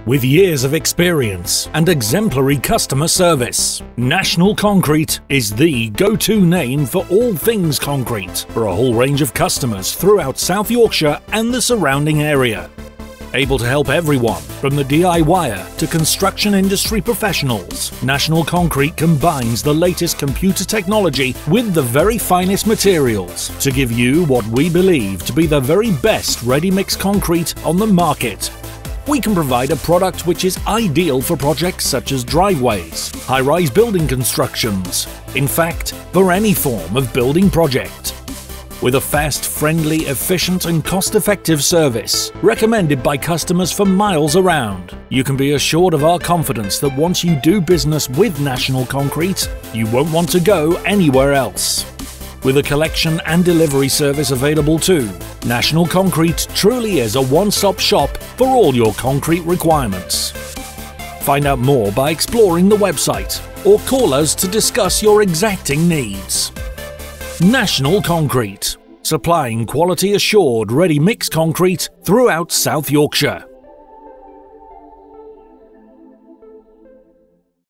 With years of experience and exemplary customer service, National Concrete is the go-to name for all things concrete for a whole range of customers throughout South Yorkshire and the surrounding area. Able to help everyone, from the DIYer to construction industry professionals, National Concrete combines the latest computer technology with the very finest materials to give you what we believe to be the very best ready-mix concrete on the market. We can provide a product which is ideal for projects such as driveways, high-rise building constructions, in fact, for any form of building project. With a fast, friendly, efficient and cost-effective service, recommended by customers for miles around, you can be assured of our confidence that once you do business with National Concrete, you won't want to go anywhere else. With a collection and delivery service available too, National Concrete truly is a one-stop shop for all your concrete requirements. Find out more by exploring the website or call us to discuss your exacting needs. National Concrete, supplying quality assured ready-mix concrete throughout South Yorkshire.